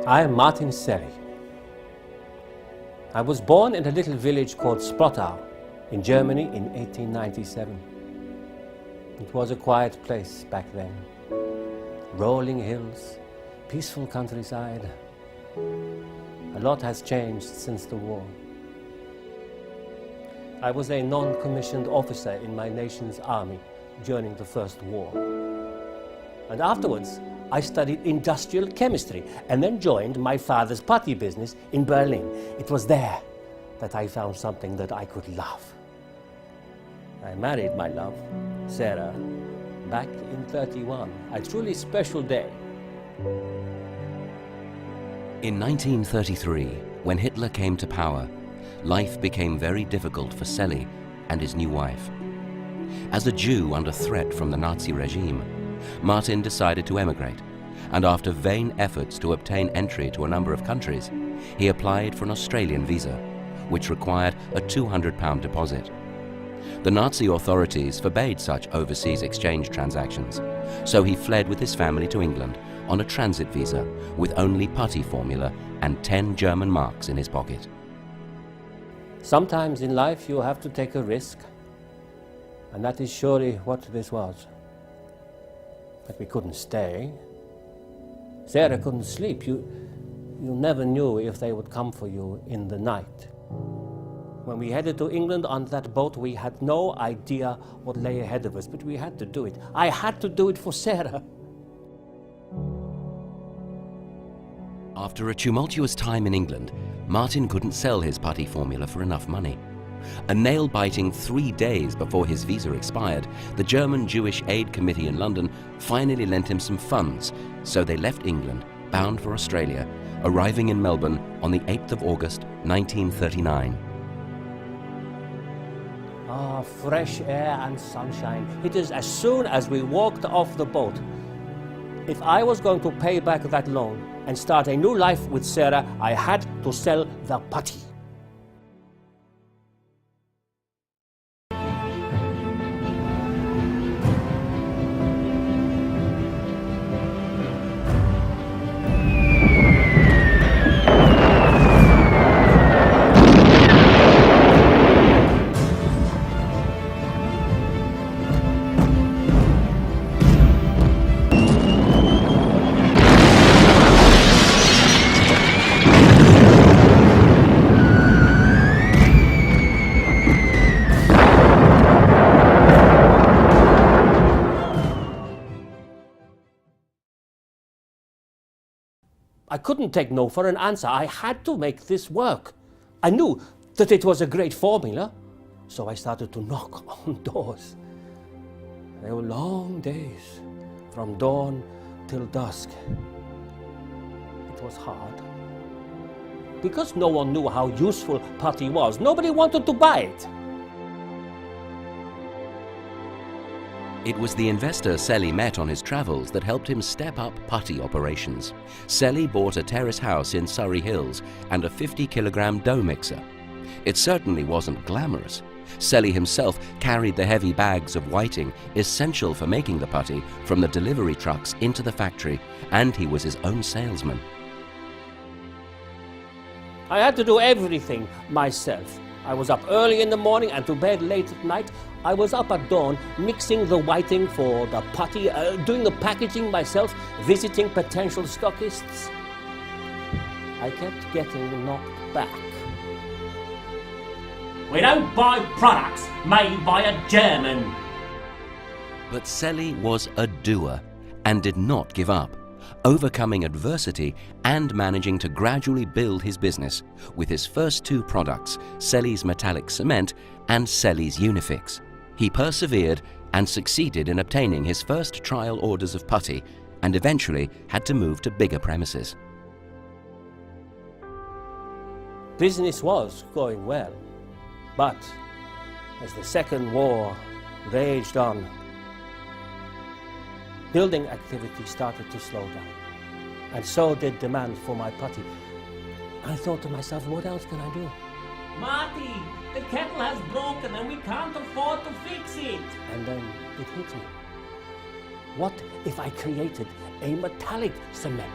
I am Martin Selly. I was born in a little village called Sprottau in Germany in 1897. It was a quiet place back then. Rolling hills, peaceful countryside. A lot has changed since the war. I was a non-commissioned officer in my nation's army during the First War. And afterwards, I studied industrial chemistry and then joined my father's putty business in Berlin. It was there that I found something that I could love. I married my love, Sarah, back in '31, a truly special day. In 1933, when Hitler came to power, life became very difficult for Selly and his new wife. As a Jew under threat from the Nazi regime, Martin decided to emigrate, and after vain efforts to obtain entry to a number of countries, he applied for an Australian visa, which required a £200 deposit. The Nazi authorities forbade such overseas exchange transactions, so he fled with his family to England on a transit visa with only putty formula and 10 German marks in his pocket. Sometimes in life you have to take a risk, and that is surely what this was. But we couldn't stay. Sarah couldn't sleep. You never knew if they would come for you in the night. When we headed to England on that boat, we had no idea what lay ahead of us, but we had to do it. I had to do it for Sarah. After a tumultuous time in England, Martin couldn't sell his putty formula for enough money. A nail-biting 3 days before his visa expired, the German Jewish Aid Committee in London finally lent him some funds, so they left England, bound for Australia, arriving in Melbourne on the 8th of August, 1939. Ah, fresh air and sunshine. It is as soon as we walked off the boat. If I was going to pay back that loan and start a new life with Sarah, I had to sell the putty. I couldn't take no for an answer. I had to make this work. I knew that it was a great formula, so I started to knock on doors. They were long days, from dawn till dusk. It was hard. Because no one knew how useful putty was, nobody wanted to buy it. It was the investor Selly met on his travels that helped him step up putty operations. Selly bought a terrace house in Surrey Hills and a 50-kilogram dough mixer. It certainly wasn't glamorous. Selly himself carried the heavy bags of whiting essential for making the putty from the delivery trucks into the factory, and he was his own salesman. I had to do everything myself. I was up early in the morning and to bed late at night. I was up at dawn mixing the whiting for the putty, doing the packaging myself, visiting potential stockists. I kept getting knocked back. We don't buy products made by a German. But Selly was a doer and did not give up, overcoming adversity and managing to gradually build his business with his first two products, Selly's metallic cement and Selly's Unifix. He persevered and succeeded in obtaining his first trial orders of putty and eventually had to move to bigger premises. Business was going well, but as the Second War raged on, building activity started to slow down, and so did demand for my putty. I thought to myself, what else can I do? Marty, the kettle has broken and we can't afford to fix it. And then it hit me. What if I created a metallic cement?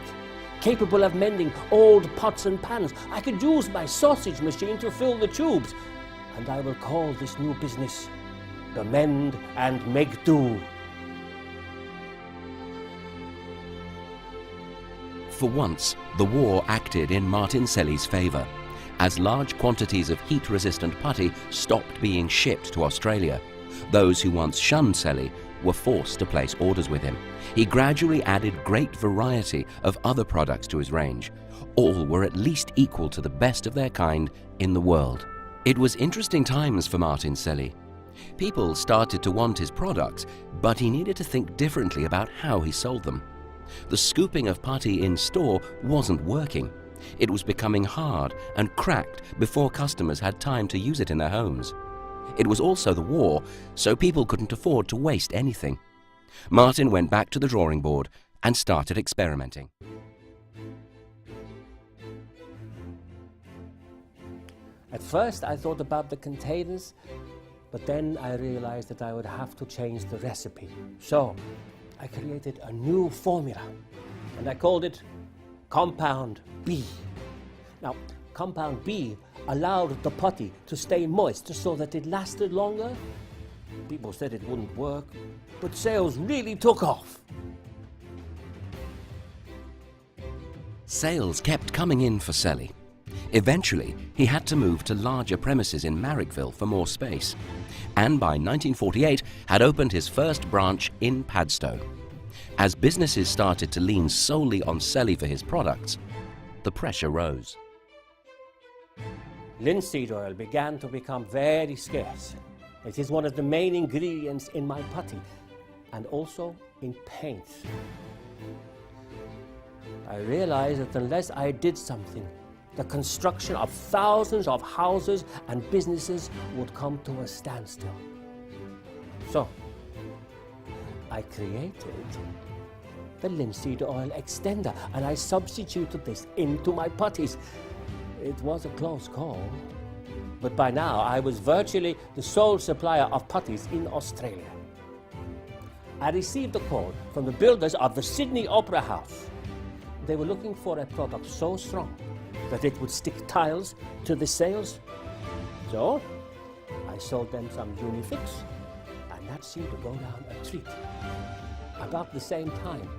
capable of mending old pots and pans. I could use my sausage machine to fill the tubes. And I will call this new business the Mend and Make Do. For once, the war acted in Martin Selly's favour, as large quantities of heat-resistant putty stopped being shipped to Australia. Those who once shunned Selly were forced to place orders with him. He gradually added great variety of other products to his range. All were at least equal to the best of their kind in the world. It was interesting times for Martin Selly. People started to want his products, but he needed to think differently about how he sold them. The scooping of putty in store wasn't working. It was becoming hard and cracked before customers had time to use it in their homes. It was also the war, so people couldn't afford to waste anything. Martin went back to the drawing board and started experimenting. At first I thought about the containers, but then I realized that I would have to change the recipe. So I created a new formula, and I called it Compound B. Now, Compound B allowed the putty to stay moist so that it lasted longer. People said it wouldn't work, but sales really took off. Sales kept coming in for Selly. Eventually, he had to move to larger premises in Marrickville for more space, and by 1948 had opened his first branch in Padstow. As businesses started to lean solely on Selly for his products, the pressure rose. Linseed oil began to become very scarce. It is one of the main ingredients in my putty, and also in paint. I realized that unless I did something, the construction of thousands of houses and businesses would come to a standstill. So, I created the linseed oil extender, and I substituted this into my putties. It was a close call, but by now I was virtually the sole supplier of putties in Australia. I received a call from the builders of the Sydney Opera House. They were looking for a product so strong that it would stick tiles to the sails. So I sold them some Unifix, and that seemed to go down a treat. About the same time,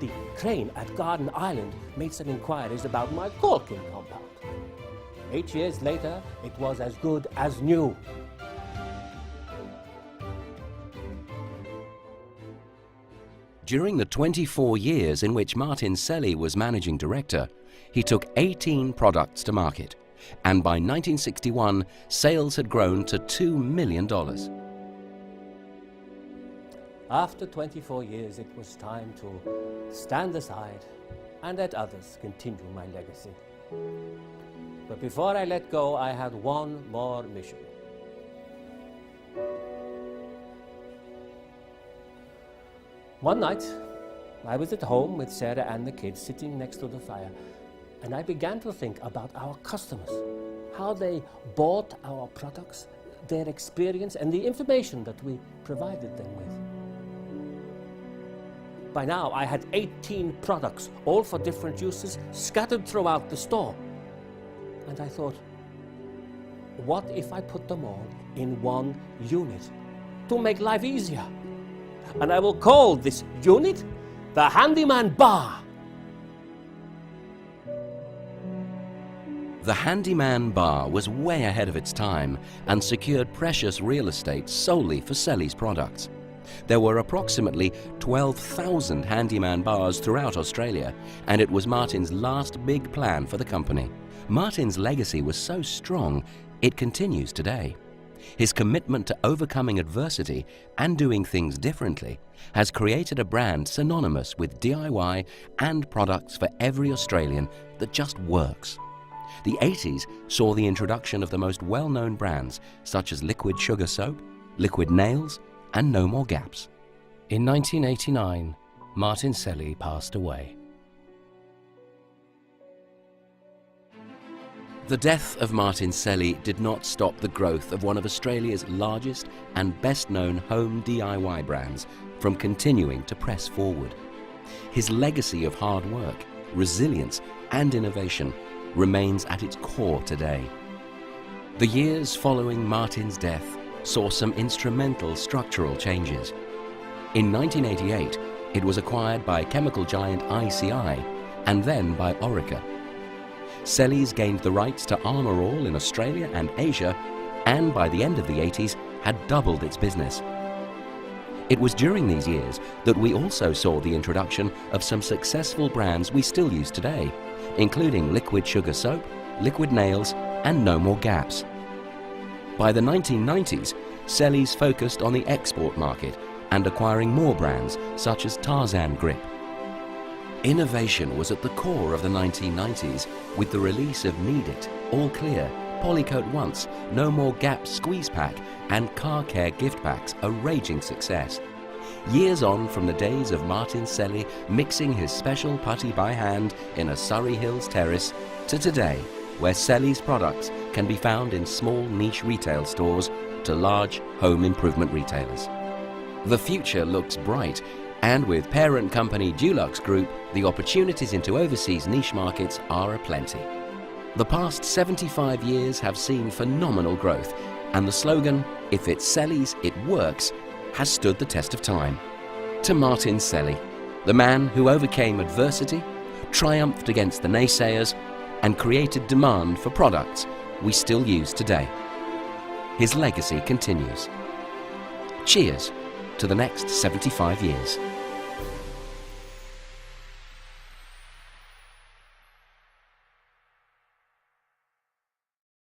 the crane at Garden Island made some inquiries about my caulking compound. 8 years later, it was as good as new. During the 24 years in which Martin Selly was managing director, he took 18 products to market, and by 1961, sales had grown to $2 million. After 24 years, it was time to stand aside and let others continue my legacy. But before I let go, I had one more mission. One night, I was at home with Sarah and the kids sitting next to the fire, and I began to think about our customers, how they bought our products, their experience, and the information that we provided them with. By now, I had 18 products, all for different uses, scattered throughout the store. And I thought, what if I put them all in one unit to make life easier? And I will call this unit the Handyman Bar. The Handyman Bar was way ahead of its time and secured precious real estate solely for Selly's products. There were approximately 12,000 handyman bars throughout Australia, and it was Martin's last big plan for the company. Martin's legacy was so strong, it continues today. His commitment to overcoming adversity and doing things differently has created a brand synonymous with DIY and products for every Australian that just works. The 80s saw the introduction of the most well-known brands such as Liquid Sugar Soap, Liquid Nails, and No More Gaps. In 1989, Martin Selly passed away. The death of Martin Selly did not stop the growth of one of Australia's largest and best-known home DIY brands from continuing to press forward. His legacy of hard work, resilience, and innovation remains at its core today. The years following Martin's death saw some instrumental structural changes. In 1988, it was acquired by chemical giant ICI and then by Orica. Sellies gained the rights to Armour All in Australia and Asia, and by the end of the 80s had doubled its business. It was during these years that we also saw the introduction of some successful brands we still use today, including liquid sugar soap, liquid nails, and No More Gaps. By the 1990s, Sellies focused on the export market and acquiring more brands such as Tarzan Grip. Innovation was at the core of the 1990s with the release of Need It, All Clear, Polycoat Once, No More Gaps Squeeze Pack and Car Care gift packs, a raging success. Years on from the days of Martin Selly mixing his special putty by hand in a Surrey Hills terrace to today, where Selly's products can be found in small niche retail stores to large home improvement retailers. The future looks bright, and with parent company Dulux Group, the opportunities into overseas niche markets are aplenty. The past 75 years have seen phenomenal growth, and the slogan, "If it's Sellies, it works," has stood the test of time. To Martin Selly, the man who overcame adversity, triumphed against the naysayers, and created demand for products we still use today. His legacy continues. Cheers to the next 75 years.